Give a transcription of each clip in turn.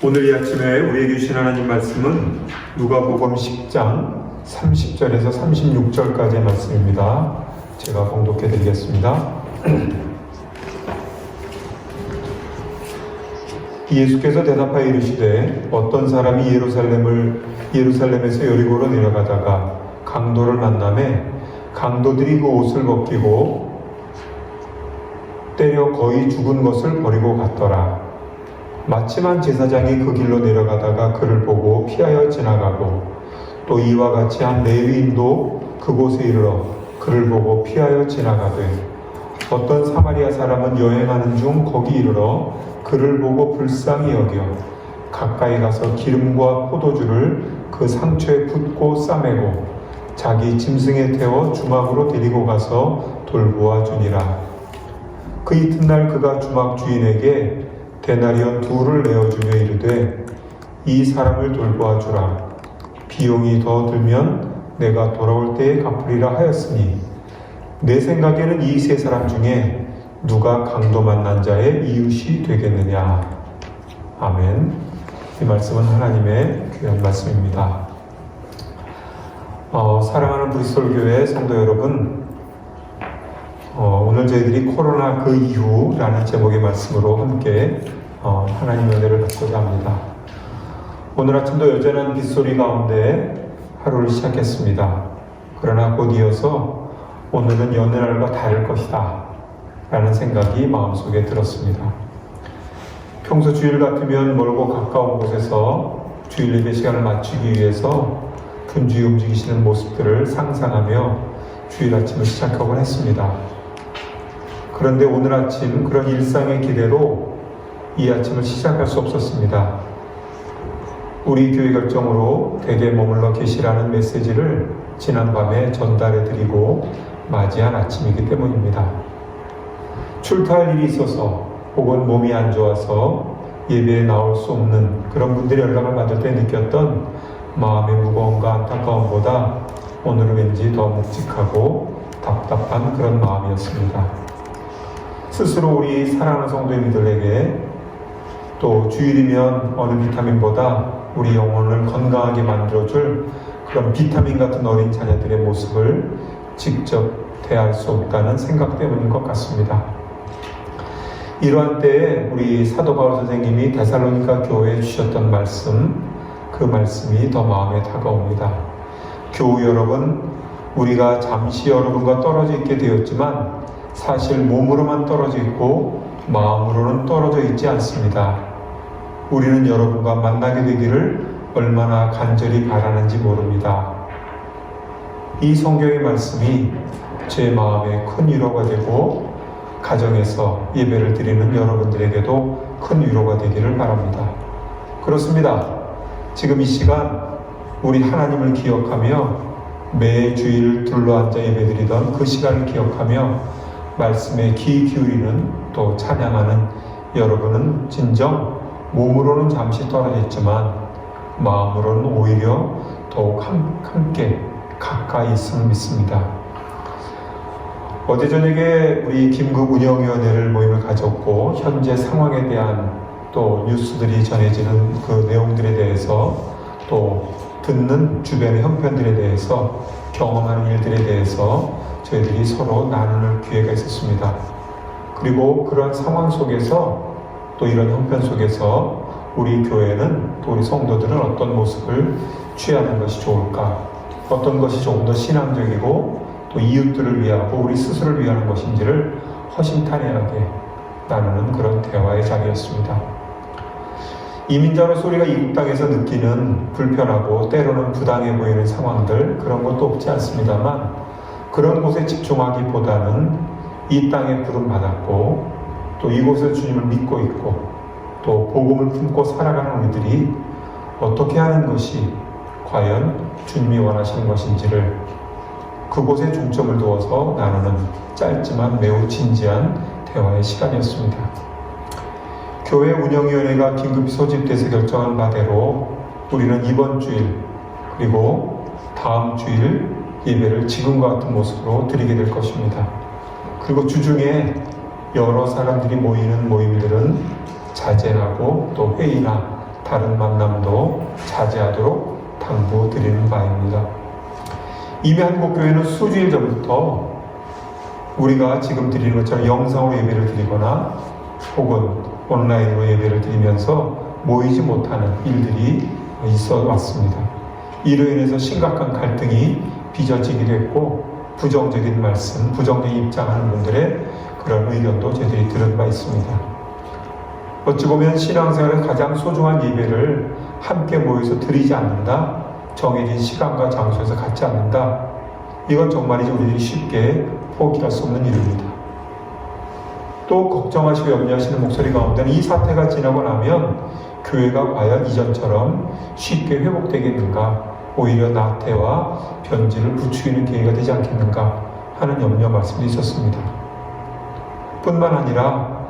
오늘 이 아침에 우리에게 주신 하나님 말씀은 누가복음 10장 30절에서 36절까지의 말씀입니다. 제가 봉독해 드리겠습니다. 예수께서 대답하여 이르시되 어떤 사람이 예루살렘에서 여리고로 내려가다가 강도를 만나매 강도들이 그 옷을 벗기고 때려 거의 죽은 것을 버리고 갔더라. 마침 한 제사장이 그 길로 내려가다가 그를 보고 피하여 지나가고 또 이와 같이 한 레위인도 그곳에 이르러 그를 보고 피하여 지나가되 어떤 사마리아 사람은 여행하는 중 거기 이르러 그를 보고 불쌍히 여겨 가까이 가서 기름과 포도주를 그 상처에 붓고 싸매고 자기 짐승에 태워 주막으로 데리고 가서 돌보아 주니라. 그 이튿날 그가 주막 주인에게 데나리온 2를 내어주며 이르되 이 사람을 돌보아 주라. 비용이 더 들면 내가 돌아올 때에 갚으리라 하였으니 내 생각에는 이 세 사람 중에 누가 강도 만난 자의 이웃이 되겠느냐. 아멘. 이 말씀은 하나님의 귀한 말씀입니다. 사랑하는 브리스톨교회 성도 여러분, 오늘 저희들이 코로나 그 이후라는 제목의 말씀으로 함께 하나님의 은혜를 받고자 합니다. 오늘 아침도 여전한 빗소리 가운데 하루를 시작했습니다. 그러나 곧 이어서 오늘은 여느 날과 다를 것이다 라는 생각이 마음속에 들었습니다. 평소 주일 같으면 멀고 가까운 곳에서 주일 예배 시간을 맞추기 위해서 분주히 움직이시는 모습들을 상상하며 주일 아침을 시작하곤 했습니다. 그런데 오늘 아침 그런 일상의 기대로 이 아침을 시작할 수 없었습니다. 우리 교회 결정으로 댁에 머물러 계시라는 메시지를 지난밤에 전달해 드리고 맞이한 아침이기 때문입니다. 출타할 일이 있어서 혹은 몸이 안 좋아서 예배에 나올 수 없는 그런 분들이 연락을 받을 때 느꼈던 마음의 무거움과 안타까움보다 오늘은 왠지 더 묵직하고 답답한 그런 마음이었습니다. 스스로 우리 사랑하는 성도님들에게 또 주일이면 어느 비타민보다 우리 영혼을 건강하게 만들어줄 그런 비타민 같은 어린 자녀들의 모습을 직접 대할 수 없다는 생각 때문인 것 같습니다. 이러한 때에 우리 사도 바울 선생님이 데살로니가 교회에 주셨던 말씀, 그 말씀이 더 마음에 다가옵니다. 교우 여러분, 우리가 잠시 여러분과 떨어져 있게 되었지만 사실 몸으로만 떨어져 있고 마음으로는 떨어져 있지 않습니다. 우리는 여러분과 만나게 되기를 얼마나 간절히 바라는지 모릅니다. 이 성경의 말씀이 제 마음에 큰 위로가 되고 가정에서 예배를 드리는 여러분들에게도 큰 위로가 되기를 바랍니다. 그렇습니다. 지금 이 시간 우리 하나님을 기억하며 매 주일 둘러앉아 예배드리던 그 시간을 기억하며 말씀에 귀 기울이는 또 찬양하는 여러분은 진정 몸으로는 잠시 떨어져 있지만 마음으로는 오히려 더욱 함께 가까이 있음을 믿습니다. 어제 저녁에 우리 김국 운영위원회를 모임을 가졌고 현재 상황에 대한 또 뉴스들이 전해지는 그 내용들에 대해서 또 듣는 주변의 형편들에 대해서 경험하는 일들에 대해서 저희들이 서로 나누는 기회가 있었습니다. 그리고 그런 상황 속에서 또 이런 형편 속에서 우리 교회는 또 우리 성도들은 어떤 모습을 취하는 것이 좋을까, 어떤 것이 조금 더 신앙적이고 또 이웃들을 위하고 우리 스스로를 위하는 것인지를 허심탄회하게 나누는 그런 대화의 자리였습니다. 이민자로서 우리가 이국 땅에서 느끼는 불편하고 때로는 부당해 보이는 상황들, 그런 것도 없지 않습니다만 그런 곳에 집중하기보다는 이 땅에 부름받았고 또 이곳에 주님을 믿고 있고 또 복음을 품고 살아가는 우리들이 어떻게 하는 것이 과연 주님이 원하시는 것인지를 그곳에 중점을 두어서 나누는 짧지만 매우 진지한 대화의 시간이었습니다. 교회 운영위원회가 긴급히 소집돼서 결정한 바대로 우리는 이번 주일 그리고 다음 주일 예배를 지금과 같은 모습으로 드리게 될 것입니다. 그리고 주중에 여러 사람들이 모이는 모임들은 자제하고 또 회의나 다른 만남도 자제하도록 당부드리는 바입니다. 이미 한국교회는 수주일 전부터 우리가 지금 드리는 것처럼 영상으로 예배를 드리거나 혹은 온라인으로 예배를 드리면서 모이지 못하는 일들이 있어 왔습니다. 이로 인해서 심각한 갈등이 빚어지기도 했고 부정적인 말씀, 부정적인 입장하는 분들의 그런 의견도 저희들이 들은 바 있습니다. 어찌 보면 신앙생활의 가장 소중한 예배를 함께 모여서 드리지 않는다, 정해진 시간과 장소에서 갖지 않는다, 이건 정말이지 우리들이 쉽게 포기할 수 없는 일입니다. 또 걱정하시고 염려하시는 목소리 가운데는 이 사태가 지나고 나면 교회가 과연 이전처럼 쉽게 회복되겠는가, 오히려 나태와 변질을 부추기는 계기가 되지 않겠는가 하는 염려 말씀도 있었습니다. 뿐만 아니라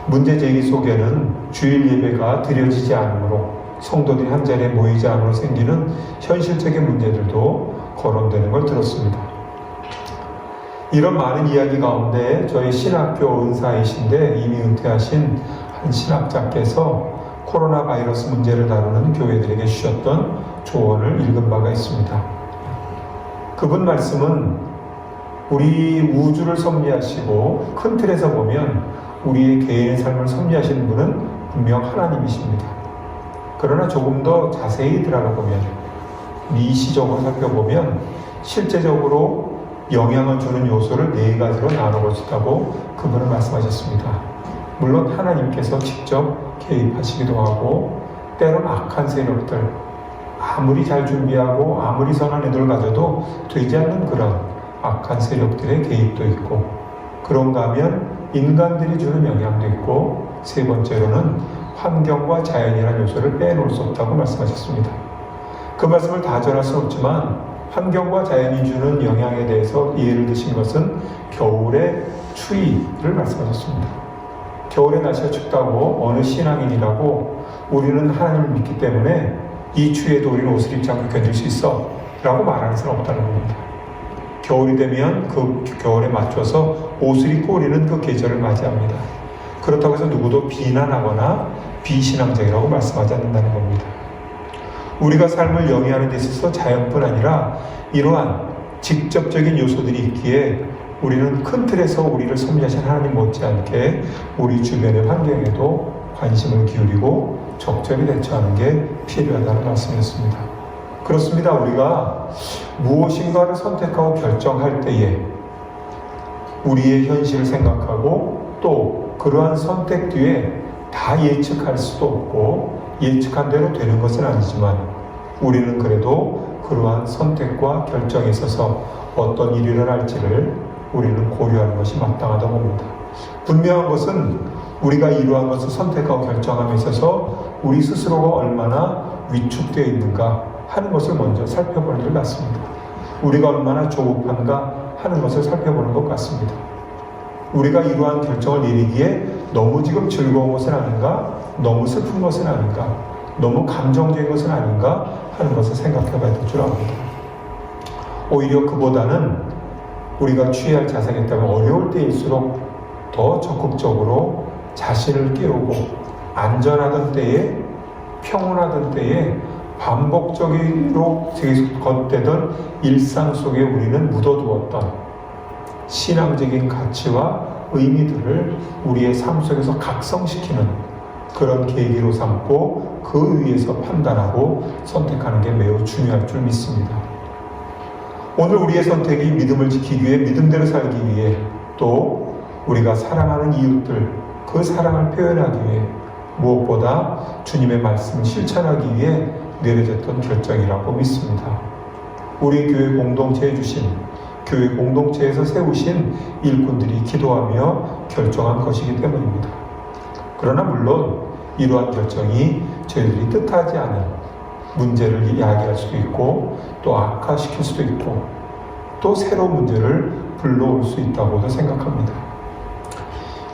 문제 제기 속에는 주일 예배가 드려지지 않으므로 성도들이 한자리에 모이지 않으므로 생기는 현실적인 문제들도 거론되는 걸 들었습니다. 이런 많은 이야기 가운데 저희 신학교 은사이신데 이미 은퇴하신 한 신학자께서 코로나 바이러스 문제를 다루는 교회들에게 주셨던 조언을 읽은 바가 있습니다. 그분 말씀은 우리 우주를 섭리하시고 큰 틀에서 보면 우리의 개인의 삶을 섭리하시는 분은 분명 하나님이십니다. 그러나 조금 더 자세히 들어가 보면, 미시적으로 살펴보면 실제적으로 영향을 주는 요소를 4가지로 나눠볼 수 있다고 그분은 말씀하셨습니다. 물론 하나님께서 직접 개입하시기도 하고, 때론 악한 세력들, 아무리 잘 준비하고 아무리 선한 의도를 가져도 되지 않는 그런 악한 세력들의 개입도 있고, 그런가 하면 인간들이 주는 영향도 있고, 세 번째로는 환경과 자연이라는 요소를 빼놓을 수 없다고 말씀하셨습니다. 그 말씀을 다 전할 수는 없지만 환경과 자연이 주는 영향에 대해서 예를 드신 것은 겨울의 추위를 말씀하셨습니다. 겨울에 날씨가 춥다고 어느 신앙인이라고 우리는 하나님을 믿기 때문에 이 추위에도 우리는 옷을 입지 않고 견딜 수 있어 라고 말하는 사람 없다는 겁니다. 겨울이 되면 그 겨울에 맞춰서 옷을 입고 우리는 그 계절을 맞이합니다. 그렇다고 해서 누구도 비난하거나 비신앙적이라고 말씀하지 않는다는 겁니다. 우리가 삶을 영위하는 데 있어서 자연뿐 아니라 이러한 직접적인 요소들이 있기에 우리는 큰 틀에서 우리를 섭리하신 하나님 못지않게 우리 주변의 환경에도 관심을 기울이고 적절히 대처하는 게 필요하다는 말씀이었습니다. 그렇습니다. 우리가 무엇인가를 선택하고 결정할 때에 우리의 현실을 생각하고 또 그러한 선택 뒤에 다 예측할 수도 없고 예측한 대로 되는 것은 아니지만 우리는 그래도 그러한 선택과 결정에 있어서 어떤 일이 일어날지를 우리는 고려하는 것이 마땅하다고 봅니다. 분명한 것은 우리가 이러한 것을 선택하고 결정함에 있어서 우리 스스로가 얼마나 위축되어 있는가 하는 것을 먼저 살펴보는 것 같습니다. 우리가 얼마나 조급한가 하는 것을 살펴보는 것 같습니다. 우리가 이러한 결정을 내리기에 너무 지금 즐거운 것은 아닌가, 너무 슬픈 것은 아닌가, 너무 감정적인 것은 아닌가 하는 것을 생각해 봐야 될 줄 압니다. 오히려 그보다는 우리가 취해야 할 자세이기 때문에 어려울 때일수록 더 적극적으로 자신을 깨우고 안전하던 때에, 평온하던 때에 반복적으로 겉대던 일상 속에 우리는 묻어두었던 신앙적인 가치와 의미들을 우리의 삶 속에서 각성시키는 그런 계기로 삼고 그 위에서 판단하고 선택하는 게 매우 중요할 줄 믿습니다. 오늘 우리의 선택이 믿음을 지키기 위해, 믿음대로 살기 위해, 또 우리가 사랑하는 이웃들, 그 사랑을 표현하기 위해, 무엇보다 주님의 말씀을 실천하기 위해 내려졌던 결정이라고 믿습니다. 우리 교회 공동체에 주신, 교회 공동체에서 세우신 일꾼들이 기도하며 결정한 것이기 때문입니다. 그러나 물론 이러한 결정이 저희들이 뜻하지 않은 문제를 야기할 수도 있고 또 악화시킬 수도 있고 또 새로운 문제를 불러올 수 있다고도 생각합니다.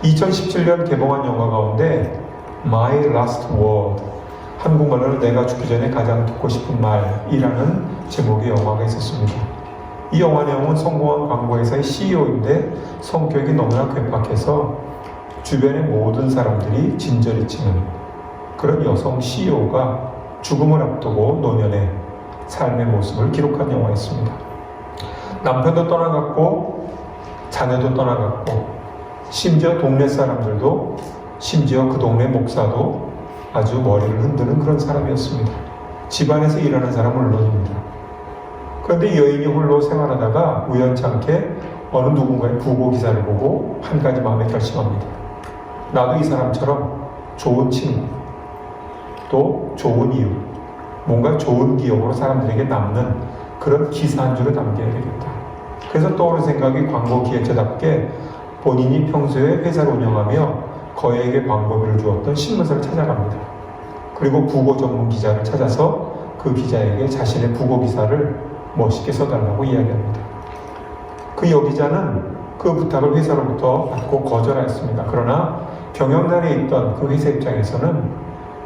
2017년 개봉한 영화 가운데 My Last Word, 한국말로는 내가 죽기 전에 가장 듣고 싶은 말이라는 제목의 영화가 있었습니다. 이 영화 내용은 성공한 광고회사의 CEO인데 성격이 너무나 괴팍해서 주변의 모든 사람들이 진저리 치는 그런 여성 CEO가 죽음을 앞두고 노년의 삶의 모습을 기록한 영화였습니다. 남편도 떠나갔고 자녀도 떠나갔고 심지어 동네 사람들도, 심지어 그 동네 목사도 아주 머리를 흔드는 그런 사람이었습니다. 집안에서 일하는 사람은 물론입니다. 그런데 여인이 홀로 생활하다가 우연찮게 어느 누군가의 부고 기사를 보고 한 가지 마음에 결심합니다. 나도 이 사람처럼 좋은 친구, 또 좋은 이유, 뭔가 좋은 기억으로 사람들에게 남는 그런 기사 한 줄을 남겨야 되겠다. 그래서 떠오른 생각이 광고 기획자답게 본인이 평소에 회사를 운영하며 거액의 광고비를 주었던 신문사를 찾아갑니다. 그리고 부고 전문 기자를 찾아서 그 기자에게 자신의 부고 기사를 멋있게 써달라고 이야기합니다. 그 여기자는 그 부탁을 회사로부터 받고 거절하였습니다. 그러나 경영단에 있던 그 회사 입장에서는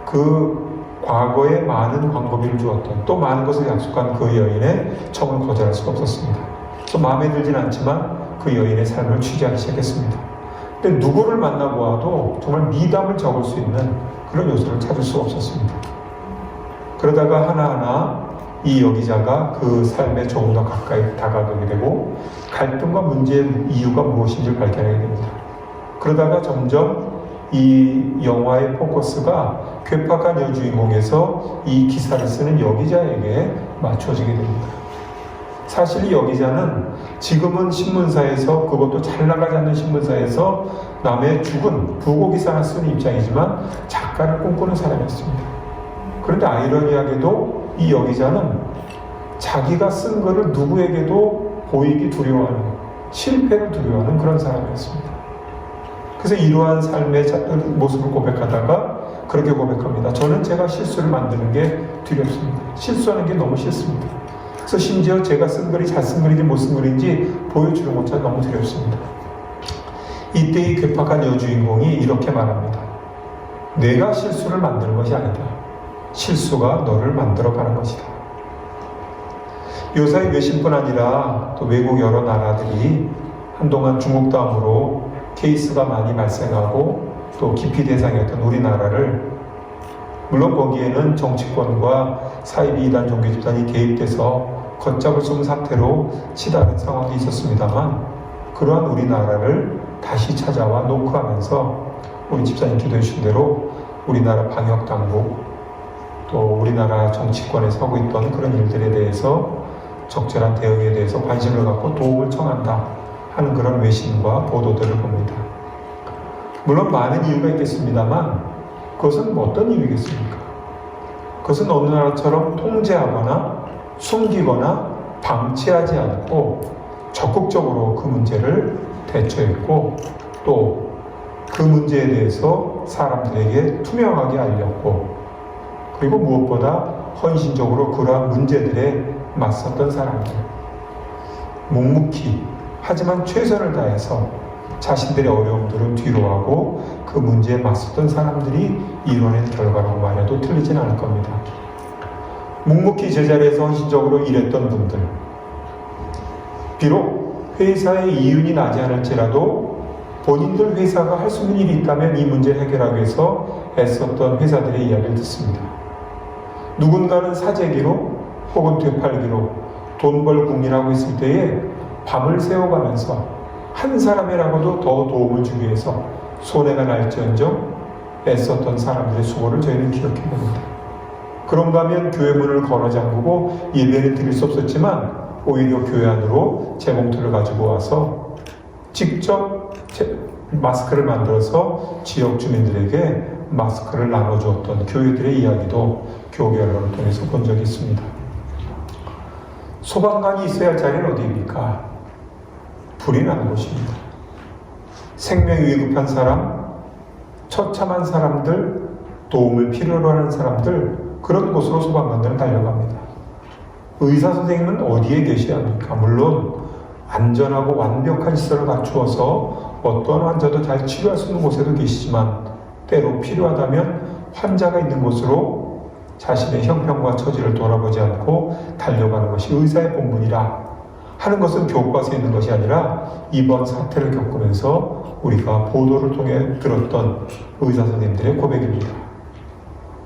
그 과거에 많은 광고비를 주었던, 또 많은 것을 약속한 그 여인의 청을 거절할 수가 없었습니다. 또 마음에 들진 않지만 그 여인의 삶을 취재하기 시작했습니다. 근데 누구를 만나보아도 정말 미담을 적을 수 있는 그런 요소를 찾을 수가 없었습니다. 그러다가 하나하나 이 여기자가 그 삶에 조금 더 가까이 다가가게 되고 갈등과 문제의 이유가 무엇인지를 발견하게 됩니다. 그러다가 점점 이 영화의 포커스가 괴팍한 여주인공에서 이 기사를 쓰는 여기자에게 맞춰지게 됩니다. 사실 이 여기자는 지금은 신문사에서, 그것도 잘 나가지 않는 신문사에서 남의 죽은 부고 기사를 쓰는 입장이지만 작가를 꿈꾸는 사람이었습니다. 그런데 아이러니하게도 이 여기자는 자기가 쓴 글을 누구에게도 보이기 두려워하는, 실패를 두려워하는 그런 사람이었습니다. 그래서 이러한 삶의 모습을 고백하다가 그렇게 고백합니다. 저는 제가 실수를 만드는 게 두렵습니다. 실수하는 게 너무 싫습니다. 그래서 심지어 제가 쓴 글이 잘 쓴 글인지 못 쓴 글인지 보여주는 것조차 너무 두렵습니다. 이때 이 괴팍한 여주인공이 이렇게 말합니다. 내가 실수를 만드는 것이 아니다. 실수가 너를 만들어가는 것이다. 요사이 외신뿐 아니라 또 외국 여러 나라들이 한동안 중국 다음으로 케이스가 많이 발생하고 또 기피 대상이었던 우리나라를, 물론 거기에는 정치권과 사이비 이단 종교 집단이 개입돼서 걷잡을 수 없는 사태로 치달은 상황도 있었습니다만, 그러한 우리나라를 다시 찾아와 노크하면서 우리 집사님 기도해 주신 대로 우리나라 방역당국, 또 우리나라 정치권에서 하고 있던 그런 일들에 대해서 적절한 대응에 대해서 관심을 갖고 도움을 청한다 하는 그런 외신과 보도들을 봅니다. 물론 많은 이유가 있겠습니다만 그것은 어떤 이유겠습니까? 그것은 어느 나라처럼 통제하거나 숨기거나 방치하지 않고 적극적으로 그 문제를 대처했고, 또 그 문제에 대해서 사람들에게 투명하게 알렸고, 그리고 무엇보다 헌신적으로 그러한 문제들에 맞섰던 사람들, 묵묵히 하지만 최선을 다해서 자신들의 어려움들을 뒤로하고 그 문제에 맞섰던 사람들이 이뤄낸 결과라고 말해도 틀리진 않을 겁니다. 묵묵히 제자리에서 헌신적으로 일했던 분들, 비록 회사의 이윤이 나지 않을지라도 본인들 회사가 할 수 있는 일이 있다면 이 문제를 해결하기 위해서 애썼던 회사들의 이야기를 듣습니다. 누군가는 사재기로 혹은 되팔기로 돈 벌 국리라고 했을 때에 밤을 새워가면서 한 사람이라고도 더 도움을 주기 위해서 손해가 날지언정 애썼던 사람들의 수고를 저희는 기억해 봅니다. 그런가 하면 교회 문을 걸어 잠그고 예배를 드릴 수 없었지만 오히려 교회 안으로 재봉틀을 가지고 와서 직접 마스크를 만들어서 지역 주민들에게 마스크를 나눠주었던 교회들의 이야기도 교계 언론을 통해서 본 적이 있습니다. 소방관이 있어야 할 자리는 어디입니까? 불이 나는 곳입니다. 생명이 위급한 사람, 처참한 사람들, 도움을 필요로 하는 사람들, 그런 곳으로 소방관들은 달려갑니다. 의사 선생님은 어디에 계셔야 합니까? 물론 안전하고 완벽한 시설을 갖추어서 어떤 환자도 잘 치료할 수 있는 곳에도 계시지만 때로 필요하다면 환자가 있는 곳으로 자신의 형편과 처지를 돌아보지 않고 달려가는 것이 의사의 본분이라 하는 것은 교과서에 있는 것이 아니라 이번 사태를 겪으면서 우리가 보도를 통해 들었던 의사 선생님들의 고백입니다.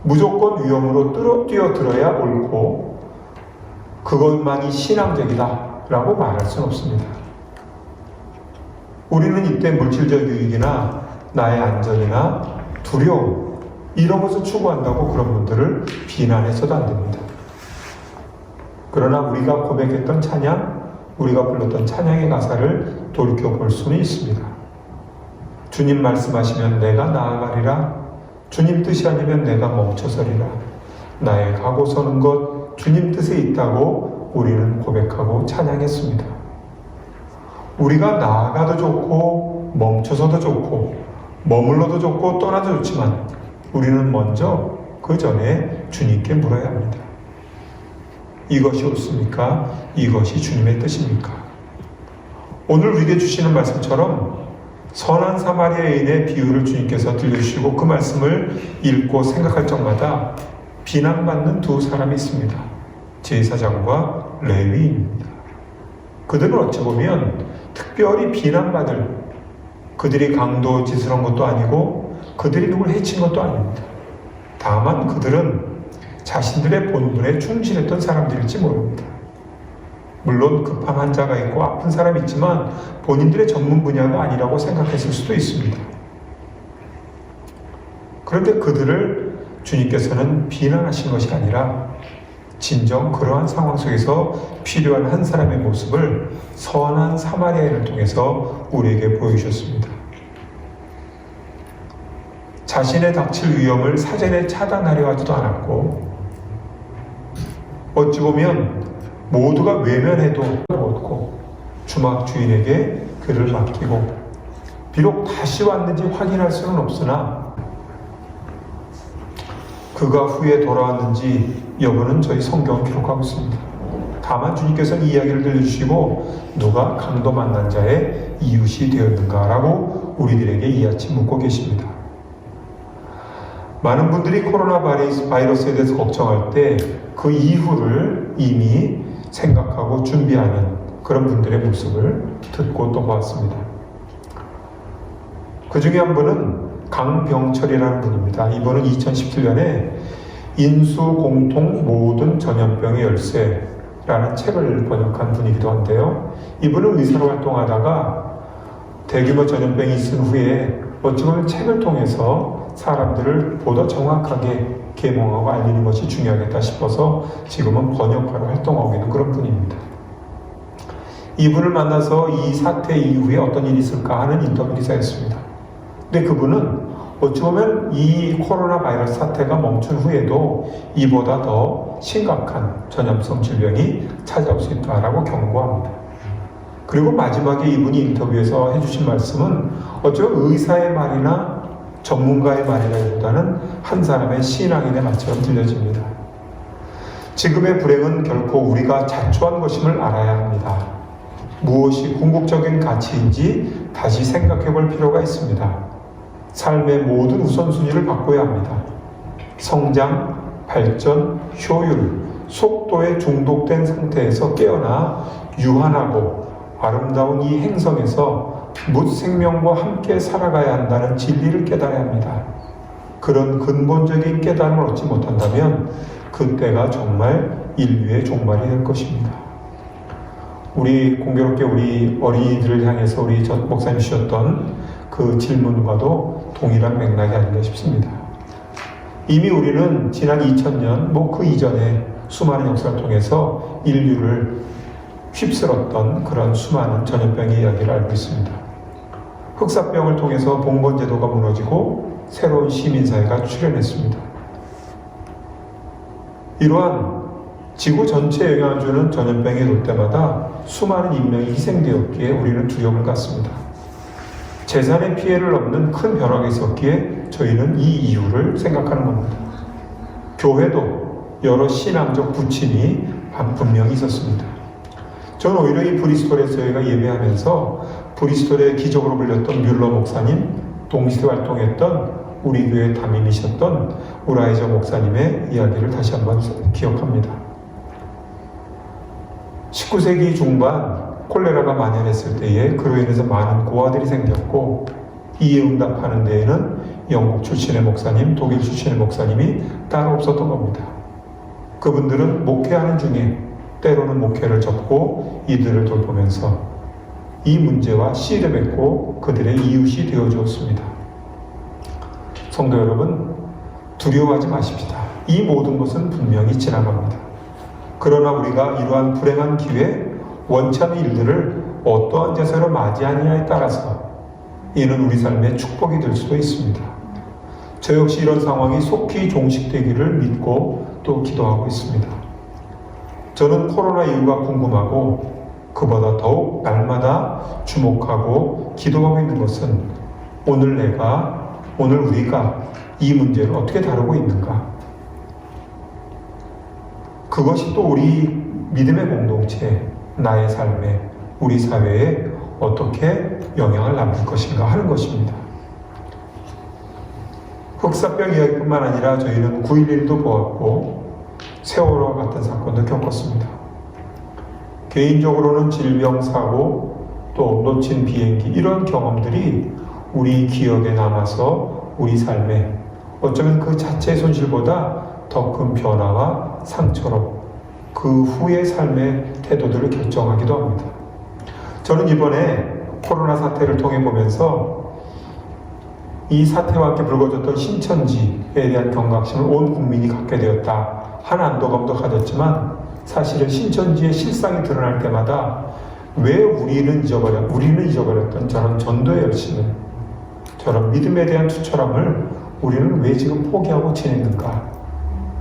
무조건 위험으로 뛰어들어야 옳고 그것만이 신앙적이다 라고 말할 수는 없습니다. 우리는 이때 물질적 유익이나 나의 안전이나 두려움 이런 것을 추구한다고 그런 분들을 비난해서도 안 됩니다. 그러나 우리가 고백했던 찬양, 우리가 불렀던 찬양의 가사를 돌이켜볼 수는 있습니다. 주님 말씀하시면 내가 나아가리라. 주님 뜻이 아니면 내가 멈춰서리라. 나의 가고 서는 것 주님 뜻에 있다고 우리는 고백하고 찬양했습니다. 우리가 나아가도 좋고 멈춰서도 좋고 머물러도 좋고 떠나도 좋지만 우리는 먼저 그 전에 주님께 물어야 합니다. 이것이 옳습니까? 이것이 주님의 뜻입니까? 오늘 우리에게 주시는 말씀처럼 선한 사마리아인의 비유를 주님께서 들려주시고 그 말씀을 읽고 생각할 적마다 비난받는 두 사람이 있습니다. 제사장과 레위인입니다. 그들은 어찌 보면 특별히 비난받을, 그들이 강도짓을 한 것도 아니고 그들이 누굴 해친 것도 아닙니다. 다만 그들은 자신들의 본분에 충실했던 사람들일지 모릅니다. 물론 급한 환자가 있고 아픈 사람이 있지만 본인들의 전문 분야가 아니라고 생각했을 수도 있습니다. 그런데 그들을 주님께서는 비난하신 것이 아니라 진정 그러한 상황 속에서 필요한 한 사람의 모습을 선한 사마리아인을 통해서 우리에게 보여주셨습니다. 자신의 닥칠 위험을 사전에 차단하려 하지도 않았고 어찌 보면 모두가 외면해도 얻고 주막 주인에게 그를 맡기고 비록 다시 왔는지 확인할 수는 없으나 그가 후에 돌아왔는지 여부는 저희 성경은 기록하고 있습니다. 다만 주님께서는 이 이야기를 들려주시고 누가 강도 만난 자의 이웃이 되었는가라고 우리들에게 이 아침 묻고 계십니다. 많은 분들이 코로나 바이러스에 대해서 걱정할 때 그 이후를 이미 생각하고 준비하는 그런 분들의 모습을 듣고 또 보았습니다. 그 중에 한 분은 강병철이라는 분입니다. 이분은 2017년에 인수공통 모든 전염병의 열쇠라는 책을 번역한 분이기도 한데요. 이분은 의사로 활동하다가 대규모 전염병이 있은 후에 어찌 보면 책을 통해서 사람들을 보다 정확하게 계몽하고 알리는 것이 중요하겠다 싶어서 지금은 번역가로 활동하고 있는 그런 분입니다. 이분을 만나서 이 사태 이후에 어떤 일이 있을까 하는 인터뷰 기사였습니다. 근데 그분은 어찌 보면 이 코로나 바이러스 사태가 멈춘 후에도 이보다 더 심각한 전염성 질병이 찾아올 수 있다라고 경고합니다. 그리고 마지막에 이분이 인터뷰에서 해주신 말씀은 어쩌면 의사의 말이나 전문가의 말이라기보다는 한 사람의 신앙인의 말처럼 들려집니다. 지금의 불행은 결코 우리가 자초한 것임을 알아야 합니다. 무엇이 궁극적인 가치인지 다시 생각해 볼 필요가 있습니다. 삶의 모든 우선순위를 바꿔야 합니다. 성장, 발전, 효율, 속도에 중독된 상태에서 깨어나 유한하고 아름다운 이 행성에서 묻 생명과 함께 살아가야 한다는 진리를 깨달아야 합니다. 그런 근본적인 깨달음을 얻지 못한다면 그때가 정말 인류의 종말이 될 것입니다. 우리 공교롭게 우리 어린이들을 향해서 우리 목사님 주셨던 그 질문과도 동일한 맥락이 아닌가 싶습니다. 이미 우리는 지난 2000년 그 이전에 수많은 역사를 통해서 인류를 휩쓸었던 그런 수많은 전염병의 이야기를 알고 있습니다. 흑사병을 통해서 봉건제도가 무너지고 새로운 시민사회가 출현했습니다. 이러한 지구 전체에 영향을 주는 전염병이 돌 때마다 수많은 인명이 희생되었기에 우리는 두려움을 갖습니다. 재산의 피해를 없는 큰 변화가 있었기에 저희는 이 이유를 생각하는 겁니다. 교회도 여러 신앙적 부침이 분명히 있었습니다. 저는 오히려 이 브리스톨에서 저희가 예배하면서 브리스톨의 기적으로 불렸던 뮬러 목사님, 동시대 활동했던 우리 교회 담임이셨던 우라이저 목사님의 이야기를 다시 한번 기억합니다. 19세기 중반 콜레라가 만연했을 때에 그로 인해서 많은 고아들이 생겼고 이에 응답하는 데에는 영국 출신의 목사님, 독일 출신의 목사님이 따로 없었던 겁니다. 그분들은 목회하는 중에 때로는 목회를 접고 이들을 돌보면서 이 문제와 씨를 맺고 그들의 이웃이 되어 주었습니다. 성도 여러분, 두려워하지 마십시다. 이 모든 것은 분명히 지나갑니다. 그러나 우리가 이러한 불행한 기회, 원치 않는 일들을 어떠한 자세로 맞이하느냐에 따라서 이는 우리 삶의 축복이 될 수도 있습니다. 저 역시 이런 상황이 속히 종식되기를 믿고 또 기도하고 있습니다. 저는 코로나 이유가 궁금하고 그보다 더욱 날마다 주목하고 기도하고 있는 것은 오늘 우리가 이 문제를 어떻게 다루고 있는가? 그것이 또 우리 믿음의 공동체, 나의 삶에, 우리 사회에 어떻게 영향을 남길 것인가 하는 것입니다. 흑사병 이야기뿐만 아니라 저희는 9.11도 보았고 세월호와 같은 사건도 겪었습니다. 개인적으로는 질병, 사고, 또 놓친 비행기 이런 경험들이 우리 기억에 남아서 우리 삶에 어쩌면 그 자체의 손실보다 더 큰 변화와 상처로 그 후의 삶의 태도들을 결정하기도 합니다. 저는 이번에 코로나 사태를 통해 보면서 이 사태와 함께 불거졌던 신천지에 대한 경각심을 온 국민이 갖게 되었다 하는 안도감도 가졌지만 사실은 신천지의 실상이 드러날 때마다 왜 우리는 잊어버렸던 저런 전도의 열심을, 저런 믿음에 대한 투철함을 우리는 왜 지금 포기하고 지냈는가?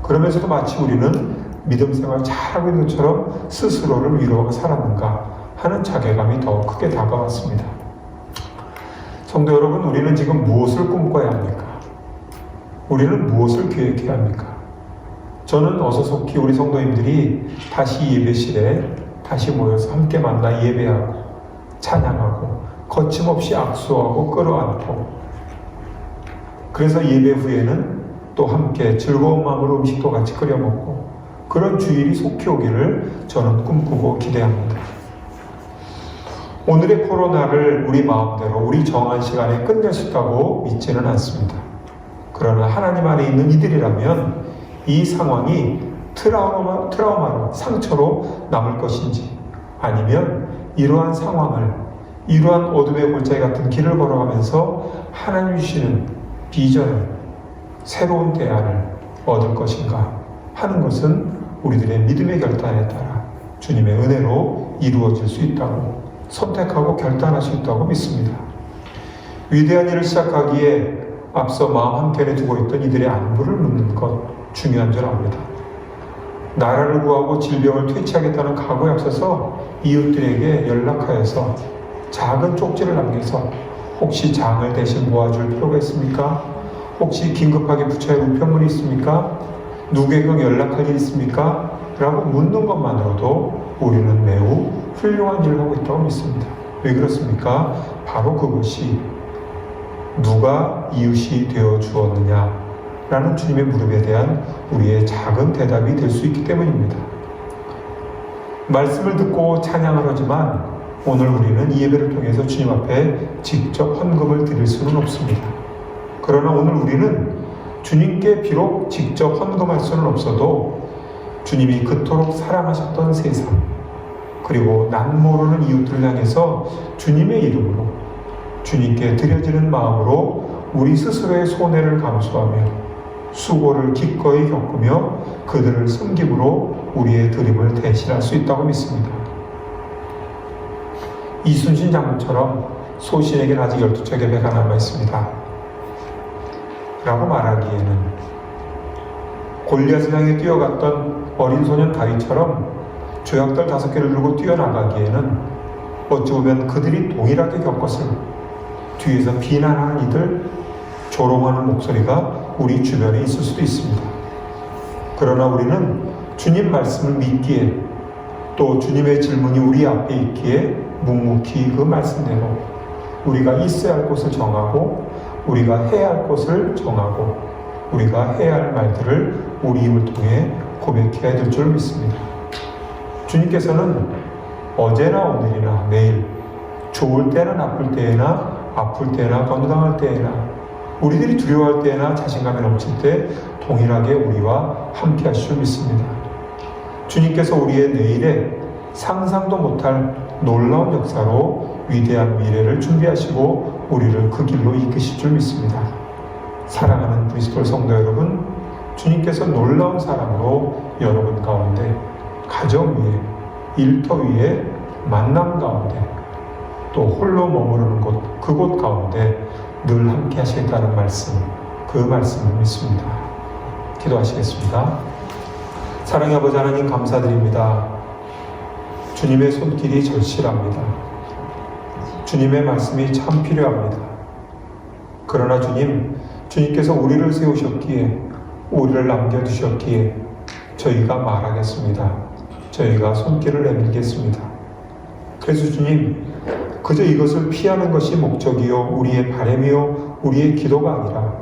그러면서도 마치 우리는 믿음 생활 잘하고 있는 것처럼 스스로를 위로하고 살았는가 하는 자괴감이 더 크게 다가왔습니다. 성도 여러분, 우리는 지금 무엇을 꿈꿔야 합니까? 우리는 무엇을 계획해야 합니까? 저는 어서속히 우리 성도님들이 다시 예배실에 다시 모여서 함께 만나 예배하고 찬양하고 거침없이 악수하고 끌어안고, 그래서 예배 후에는 또 함께 즐거운 마음으로 음식도 같이 끓여 먹고 그런 주일이 속히 오기를 저는 꿈꾸고 기대합니다. 오늘의 코로나를 우리 마음대로 우리 정한 시간에 끝낼 수 있다고 믿지는 않습니다. 그러나 하나님 안에 있는 이들이라면 이 상황이 트라우마로 상처로 남을 것인지, 아니면 이러한 상황을, 이러한 어둠의 골짜기 같은 길을 걸어가면서 하나님 주시는 비전을, 새로운 대안을 얻을 것인가 하는 것은 우리들의 믿음의 결단에 따라 주님의 은혜로 이루어질 수 있다고, 선택하고 결단할 수 있다고 믿습니다. 위대한 일을 시작하기에 앞서 마음 한켠에 두고 있던 이들의 안부를 묻는 것 중요한 줄 압니다. 나라를 구하고 질병을 퇴치하겠다는 각오에 앞서서 이웃들에게 연락하여서 작은 쪽지를 남겨서 혹시 장을 대신 모아줄 필요가 있습니까? 혹시 긴급하게 부처에 우편물이 있습니까? 누구에게 연락할 일 있습니까? 라고 묻는 것만으로도 우리는 매우 훌륭한 일을 하고 있다고 믿습니다. 왜 그렇습니까? 바로 그것이 누가 이웃이 되어 주었느냐 라는 주님의 물음에 대한 우리의 작은 대답이 될 수 있기 때문입니다. 말씀을 듣고 찬양을 하지만 오늘 우리는 이 예배를 통해서 주님 앞에 직접 헌금을 드릴 수는 없습니다. 그러나 오늘 우리는 주님께 비록 직접 헌금할 수는 없어도 주님이 그토록 사랑하셨던 세상, 그리고 난 모르는 이웃들을 향해서 주님의 이름으로 주님께 드려지는 마음으로 우리 스스로의 손해를 감수하며 수고를 기꺼이 겪으며 그들을 섬김으로 우리의 드림을 대신할 수 있다고 믿습니다. 이순신 장군처럼 소신에게는 아직 12척의 배가 남아있습니다 라고 말하기에는, 골리앗을 향해 뛰어갔던 어린 소년 다윗처럼 조약돌 5개를 들고 뛰어나가기에는 어찌 보면 그들이 동일하게 겪었을 뒤에서 비난하는 이들, 조롱하는 목소리가 우리 주변에 있을 수도 있습니다. 그러나 우리는 주님 말씀을 믿기에, 또 주님의 질문이 우리 앞에 있기에 묵묵히 그 말씀대로 우리가 있어야 할 곳을 정하고 우리가 해야 할 것을 정하고 우리가 해야 할 말들을 우리 입을 통해 고백해야 될 줄 믿습니다. 주님께서는 어제나 오늘이나 내일, 좋을 때나 나쁠 때나 아플 때나 건강할 때나 우리들이 두려워할 때나 자신감이 넘칠 때 동일하게 우리와 함께 하실 줄 믿습니다. 주님께서 우리의 내일에 상상도 못할 놀라운 역사로 위대한 미래를 준비하시고 우리를 그 길로 이끄실 줄 믿습니다. 사랑하는 브리스톨 성도 여러분, 주님께서 놀라운 사랑으로 여러분 가운데, 가정 위에, 일터 위에, 만남 가운데, 또 홀로 머무르는 곳, 그곳 가운데 늘 함께 하시겠다는 말씀, 그 말씀을 믿습니다. 기도하시겠습니다. 사랑의 아버지 하나님 감사드립니다. 주님의 손길이 절실합니다. 주님의 말씀이 참 필요합니다. 그러나 주님께서 우리를 세우셨기에, 우리를 남겨두셨기에 저희가 말하겠습니다. 저희가 손길을 내밀겠습니다. 그래서 주님, 그저 이것을 피하는 것이 목적이요 우리의 바람이요 우리의 기도가 아니라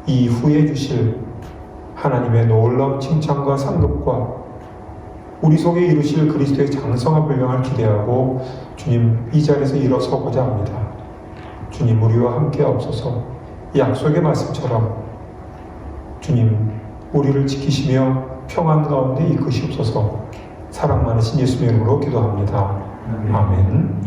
이후에 주실 하나님의 놀라운 칭찬과 상급과 우리 속에 이루실 그리스도의 장성한 분량을 기대하고 주님 이 자리에서 일어서고자 합니다. 주님 우리와 함께 하옵소서. 약속의 말씀처럼 주님 우리를 지키시며 평안 가운데 이끄시옵소서. 사랑 많으신 예수님의 이름으로 기도합니다. 아멘.